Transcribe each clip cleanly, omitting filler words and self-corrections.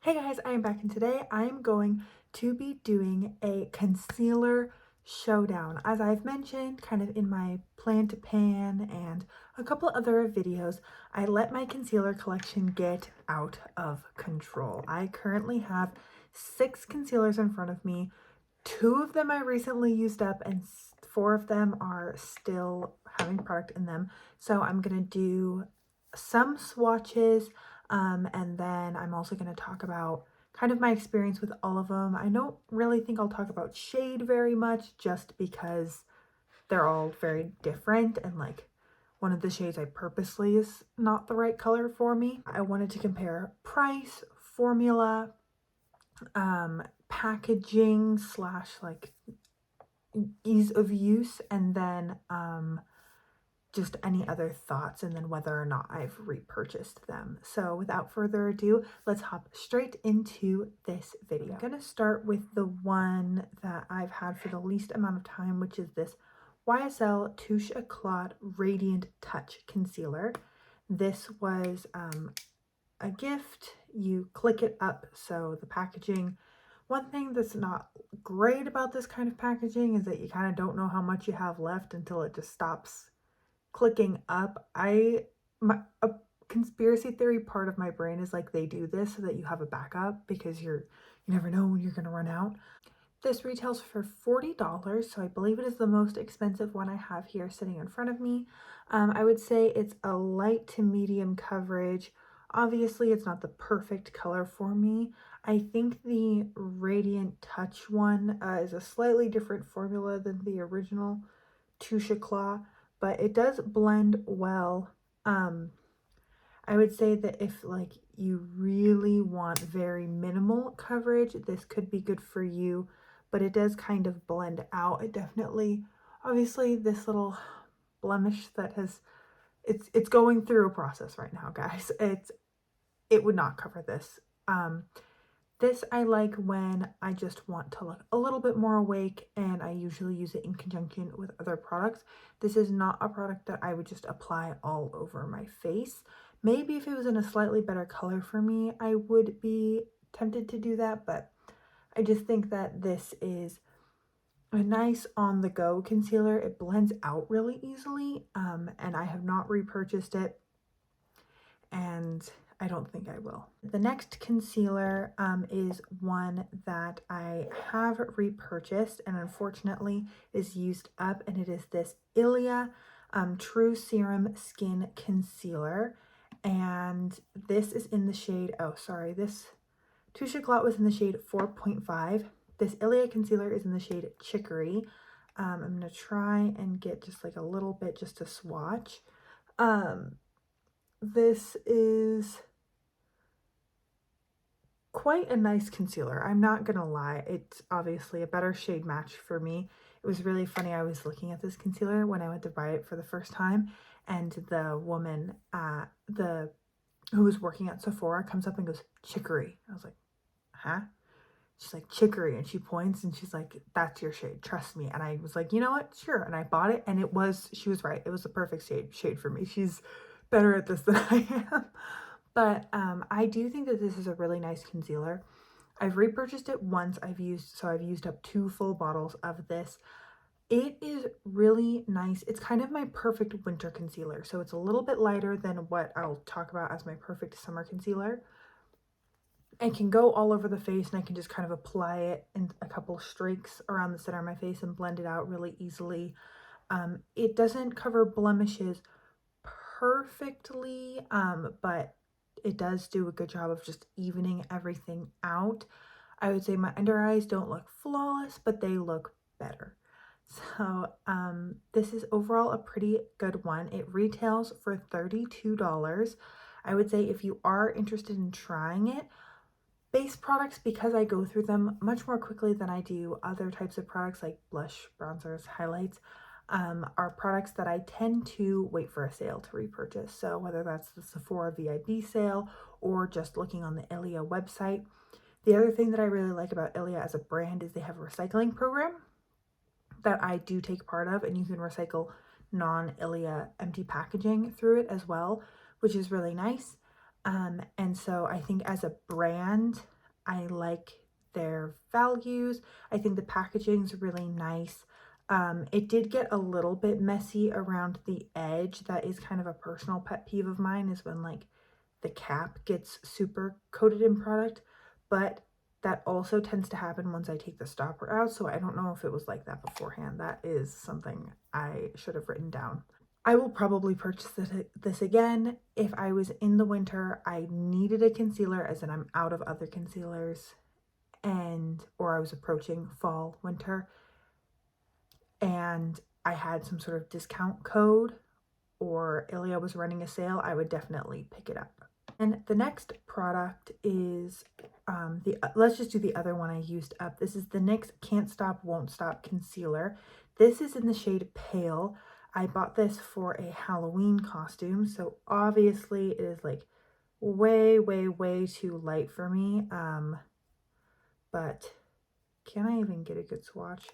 Hey guys, I am back and today I'm going to be doing a concealer showdown. As I've mentioned kind of in my plan to pan and a couple other videos, I let my concealer collection get out of control. I currently have 6 concealers in front of me. 2 of them I recently used up and 4 of them are still having product in them. So I'm going to do some swatches and then I'm also going to talk about kind of my experience with all of them. I don't really think I'll talk about shade very much just because they're all very different and like one of the shades I purposely is not the right color for me. I wanted to compare price, formula, packaging slash like ease of use, and then just any other thoughts and then whether or not I've repurchased them. So without further ado, let's hop straight into this video. I'm gonna start with the one that I've had for the least amount of time, which is this YSL Touche Éclat Radiant Touch Concealer. This was a gift. You click it up, so the packaging, one thing that's not great about this kind of packaging is that you kind of don't know how much you have left until it just stops clicking up. A conspiracy theory part of my brain is like they do this so that you have a backup because you never know when you're going to run out. This retails for $40, so I believe it is the most expensive one I have here sitting in front of me. I would say it's a light to medium coverage. Obviously, it's not the perfect color for me. I think the Radiant Touch one is a slightly different formula than the original Touche Éclat, but it does blend well. I would say that if like you really want very minimal coverage, this could be good for you, but it does kind of blend out. It definitely, obviously this little blemish that has, it's going through a process right now, guys. It would not cover this. This I like when I just want to look a little bit more awake, and I usually use it in conjunction with other products. This is not a product that I would just apply all over my face. Maybe if it was in a slightly better color for me, I would be tempted to do that, but I just think that this is a nice on-the-go concealer. It blends out really easily, and I have not repurchased it, and I don't think I will. The next concealer is one that I have repurchased and unfortunately is used up, and it is this Ilia True Serum Skin Concealer. And this is in the shade, oh sorry, this Touche Éclat was in the shade 4.5. This Ilia concealer is in the shade Chicory. I'm going to try and get just like a little bit just to swatch. This is quite a nice concealer. I'm not gonna lie. It's obviously a better shade match for me. It was really funny. I was looking at this concealer when I went to buy it for the first time, and the woman who was working at Sephora comes up and goes, "Chicory." I was like, huh? She's like, "Chicory," and she points and she's like, "That's your shade, trust me." And I was like, you know what, sure. And I bought it, and she was right. It was the perfect shade for me. She's better at this than I am. But I do think that this is a really nice concealer. I've repurchased it once. I've used up 2 full bottles of this. It is really nice. It's kind of my perfect winter concealer. So it's a little bit lighter than what I'll talk about as my perfect summer concealer. It can go all over the face, and I can just kind of apply it in a couple streaks around the center of my face and blend it out really easily. It doesn't cover blemishes perfectly, but it does do a good job of just evening everything out. I would say my under eyes don't look flawless, but they look better. So this is overall a pretty good one. It retails for $32. I would say if you are interested in trying it, base products, because I go through them much more quickly than I do other types of products like blush, bronzers, highlights, are products that I tend to wait for a sale to repurchase. So whether that's the Sephora VIB sale or just looking on the Ilia website. The other thing that I really like about Ilia as a brand is they have a recycling program that I do take part of, and you can recycle non-Ilia empty packaging through it as well, which is really nice. And so I think as a brand, I like their values. I think the packaging's really nice. It did get a little bit messy around the edge. That is kind of a personal pet peeve of mine, is when like the cap gets super coated in product, but that also tends to happen once I take the stopper out, so I don't know if it was like that beforehand. That is something I should have written down. I will probably purchase this again if I was in the winter, I needed a concealer, as in I'm out of other concealers, or I was approaching fall, winter, and I had some sort of discount code or Ilia was running a sale, I would definitely pick it up. And the next product is let's just do the other one I used up. This is the NYX Can't Stop Won't Stop Concealer. This is in the shade Pale. I bought this for a Halloween costume, so obviously it is like way, way, way too light for me. But can I even get a good swatch?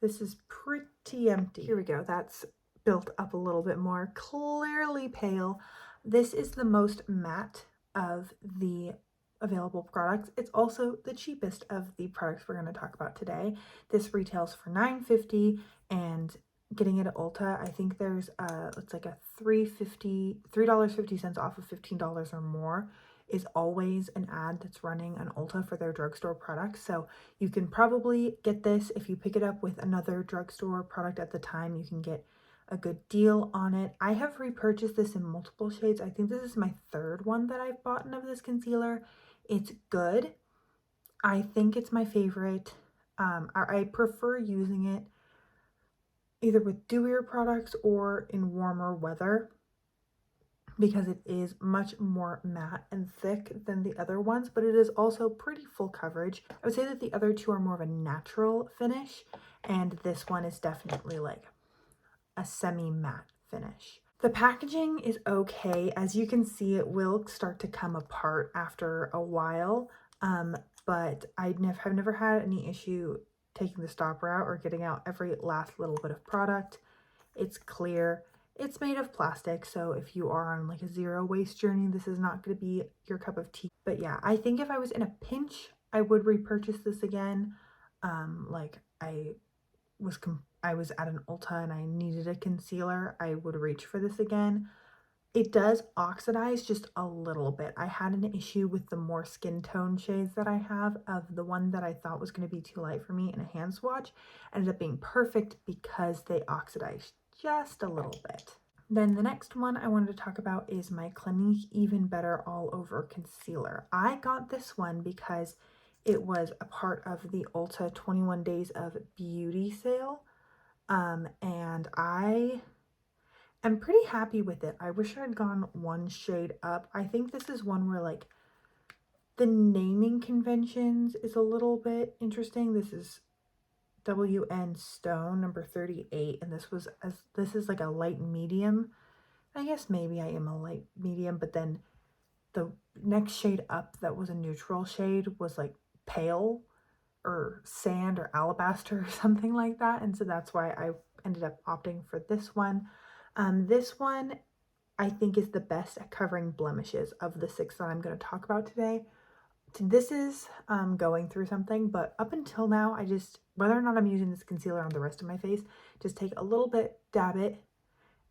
This is pretty empty. Here we go. That's built up a little bit more. Clearly Pale. This is the most matte of the available products. It's also the cheapest of the products we're going to talk about today. This retails for $9.50, and getting it at Ulta, I think there's it's like a $3.50 off of $15 or more is always an ad that's running on Ulta for their drugstore products. So you can probably get this if you pick it up with another drugstore product at the time. You can get a good deal on it. I have repurchased this in multiple shades. I think this is my third one that I've bought of this concealer. It's good. I think it's my favorite. I prefer using it either with dewier products or in warmer weather, because it is much more matte and thick than the other ones, but it is also pretty full coverage. I would say that the other two are more of a natural finish, and this one is definitely like a semi-matte finish. The packaging is okay. As you can see, it will start to come apart after a while, but have never had any issue taking the stopper out or getting out every last little bit of product. It's clear. It's made of plastic, so if you are on like a zero waste journey, this is not going to be your cup of tea. But yeah, I think if I was in a pinch, I would repurchase this again. Like I was at an Ulta and I needed a concealer, I would reach for this again. It does oxidize just a little bit. I had an issue with the more skin tone shades that I have. Of the one that I thought was going to be too light for me in a hand swatch ended up being perfect because they oxidized just a little bit. Then the next one I wanted to talk about is my Clinique Even Better All Over Concealer. I got this one because it was a part of the Ulta 21 Days of Beauty sale, and I am pretty happy with it. I wish I had gone one shade up. I think this is one where like the naming conventions is a little bit interesting. This is WN Stone number 38, and this is like a light medium. I guess maybe I am a light medium, but then the next shade up that was a neutral shade was like pale or sand or alabaster or something like that, and so that's why I ended up opting for this one. This one I think is the best at covering blemishes of the 6 that I'm going to talk about today. This is going through something, but up until now, whether or not I'm using this concealer on the rest of my face, just take a little bit, dab it,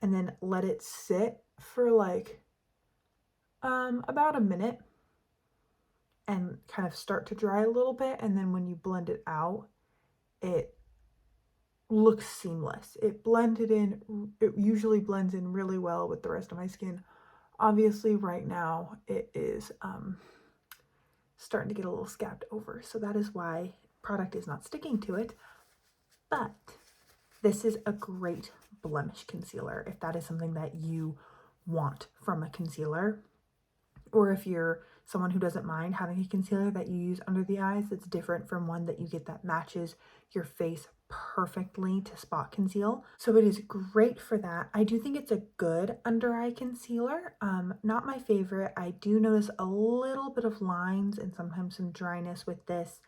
and then let it sit for like about a minute and kind of start to dry a little bit. And then when you blend it out, it looks seamless. It usually blends in really well with the rest of my skin. Obviously right now it is starting to get a little scabbed over, so that is why product is not sticking to it. But this is a great blemish concealer if that is something that you want from a concealer, or if you're someone who doesn't mind having a concealer that you use under the eyes that's different from one that you get that matches your face perfectly to spot conceal. So it is great for that. I do think it's a good under eye concealer. Not my favorite. I do notice a little bit of lines and sometimes some dryness with this.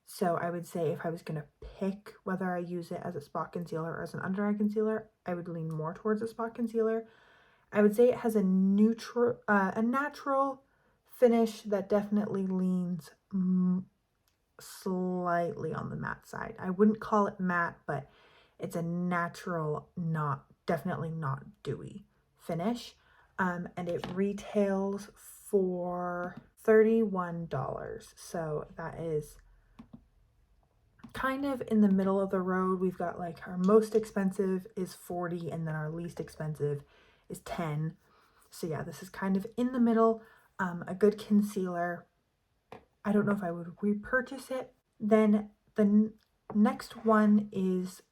So I would say if I was going to pick whether I use it as a spot concealer or as an under eye concealer, I would lean more towards a spot concealer. I would say it has a natural finish that definitely leans slightly on the matte side. I wouldn't call it matte, but it's a natural, definitely not dewy finish. And it retails for $31. So that is kind of in the middle of the road. We've got like our most expensive is $40 and then our least expensive is $10. So yeah, this is kind of in the middle. A good concealer. I don't know if I would repurchase it. Then the next one is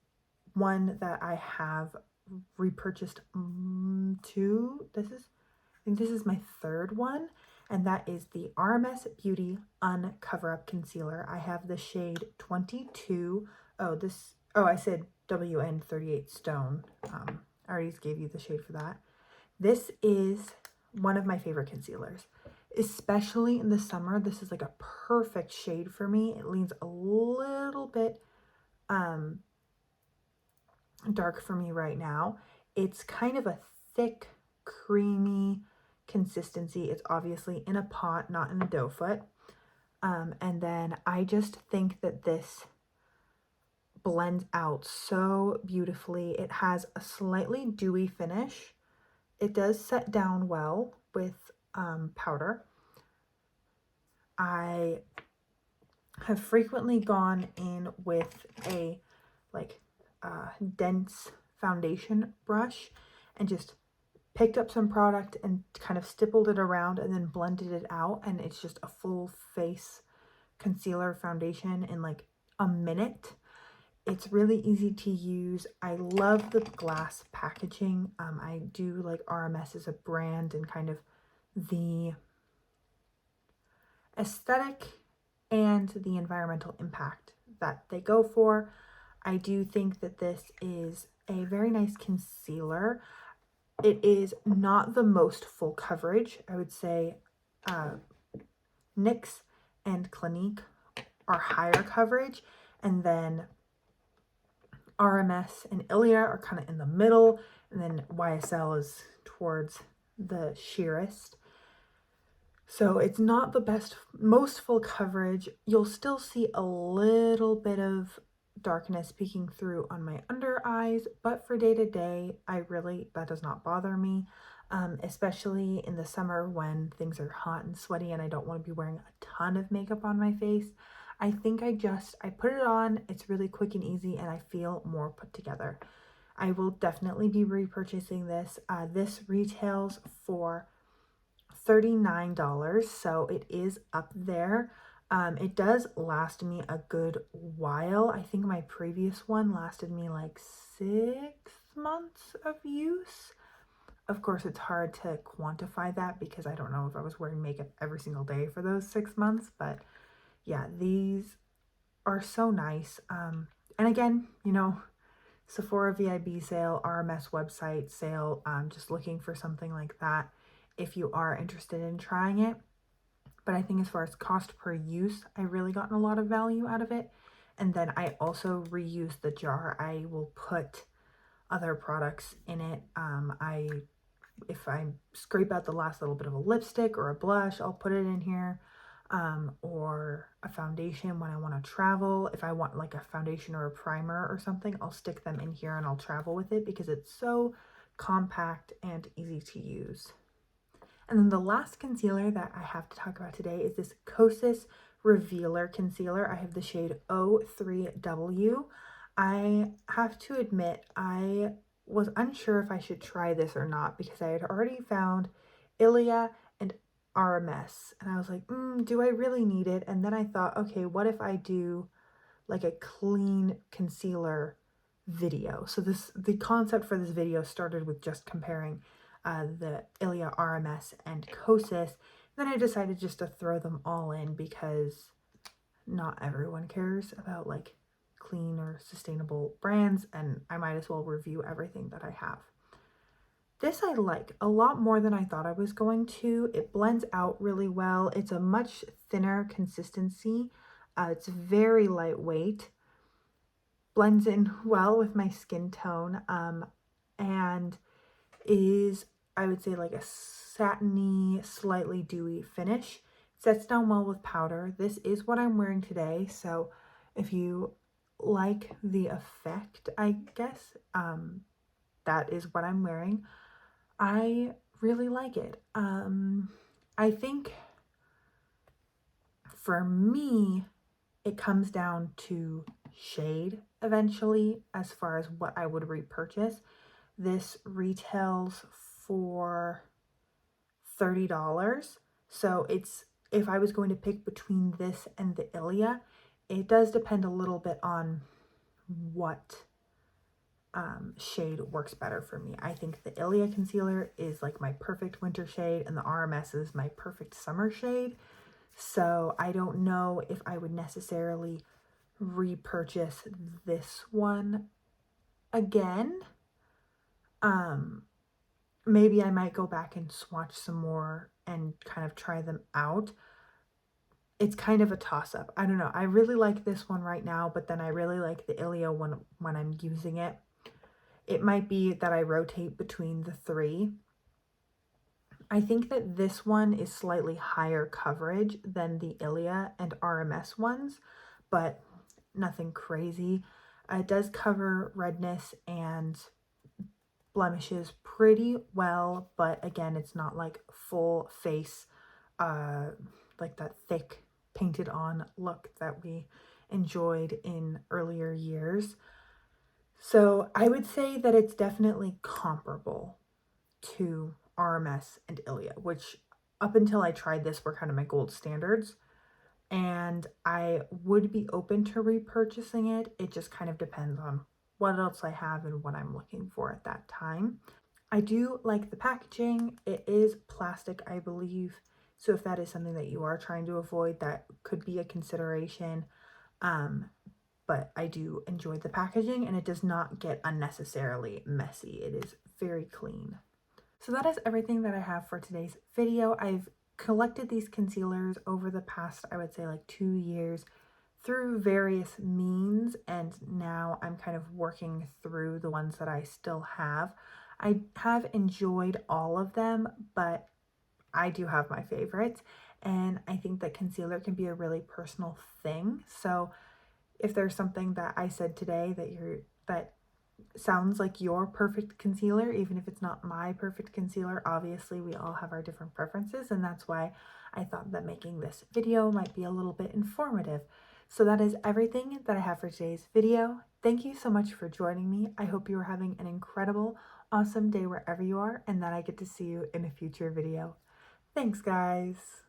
one that I have repurchased two. I think this is my third one, and that is the RMS Beauty Uncover Up Concealer. I have the shade 22. I said WN38 Stone. I already gave you the shade for that. This is one of my favorite concealers, especially in the summer. This is like a perfect shade for me. It leans a little bit dark for me right now. It's kind of a thick, creamy consistency. It's obviously in a pot, not in a dough foot. And then I just think that this blends out so beautifully. It has a slightly dewy finish. It does set down well with powder. I have frequently gone in with a dense foundation brush and just picked up some product and kind of stippled it around and then blended it out, and it's just a full face concealer foundation in like a minute. It's really easy to use. I love the glass packaging. I do like RMS as a brand and kind of the aesthetic and the environmental impact that they go for. I do think that this is a very nice concealer. It is not the most full coverage. I would say NYX and Clinique are higher coverage, and then RMS and Ilia are kind of in the middle, and then YSL is towards the sheerest. So it's not the most full coverage. You'll still see a little bit of darkness peeking through on my under eyes, but for day to day, that does not bother me, especially in the summer when things are hot and sweaty and I don't want to be wearing a ton of makeup on my face. I think I put it on, it's really quick and easy, and I feel more put together. I will definitely be repurchasing this. This retails for $39, so it is up there. It does last me a good while. I think my previous one lasted me like 6 months of use. Of course, it's hard to quantify that because I don't know if I was wearing makeup every single day for those 6 months, but yeah, these are so nice. And again, Sephora VIB sale, RMS website sale, just looking for something like that if you are interested in trying it. But I think as far as cost per use, I really gotten a lot of value out of it. And then I also reuse the jar. I will put other products in it. If I scrape out the last little bit of a lipstick or a blush, I'll put it in here. Or a foundation when I want to travel. If I want like a foundation or a primer or something, I'll stick them in here and I'll travel with it because it's so compact and easy to use. And then the last concealer that I have to talk about today is this Kosas Revealer Concealer. I have the shade 03W. I have to admit, I was unsure if I should try this or not because I had already found Ilia and RMS. And I was like, do I really need it? And then I thought, okay, what if I do like a clean concealer video? So the concept for this video started with just comparing the Ilia, RMS, and Kosas. Then I decided just to throw them all in because not everyone cares about like clean or sustainable brands, and I might as well review everything that I have. This I like a lot more than I thought I was going to. It blends out really well. It's a much thinner consistency. It's very lightweight, blends in well with my skin tone, and is I would say like a satiny, slightly dewy finish. Sets down well with powder. This is what I'm wearing today, so if you like the effect, I guess, that is what I'm wearing. I really like it. I think for me, it comes down to shade eventually as far as what I would repurchase. This retails for $30. So it's, if I was going to pick between this and the Ilia, it does depend a little bit on what shade works better for me. I think the Ilia concealer is like my perfect winter shade and the RMS is my perfect summer shade. So I don't know if I would necessarily repurchase this one again. Maybe I might go back and swatch some more and kind of try them out. It's kind of a toss-up. I don't know. I really like this one right now, but then I really like the Ilia one when I'm using it. It might be that I rotate between the three. I think that this one is slightly higher coverage than the Ilia and RMS ones, but nothing crazy. It does cover redness and blemishes pretty well, but again, it's not like full face, like that thick painted on look that we enjoyed in earlier years. So I would say that it's definitely comparable to RMS and Ilia, which up until I tried this were kind of my gold standards. And I would be open to repurchasing it. It just kind of depends on what else I have and what I'm looking for at that time. I do like the packaging. It is plastic, I believe. So if that is something that you are trying to avoid, that could be a consideration. But I do enjoy the packaging and it does not get unnecessarily messy. It is very clean. So that is everything that I have for today's video. I've collected these concealers over the past, I would say like 2 years through various means, and now I'm kind of working through the ones that I still have. I have enjoyed all of them, but I do have my favorites, and I think that concealer can be a really personal thing. So if there's something that I said today that sounds like your perfect concealer, even if it's not my perfect concealer, obviously we all have our different preferences, and that's why I thought that making this video might be a little bit informative. So that is everything that I have for today's video. Thank you so much for joining me. I hope you are having an incredible, awesome day wherever you are, and that I get to see you in a future video. Thanks, guys.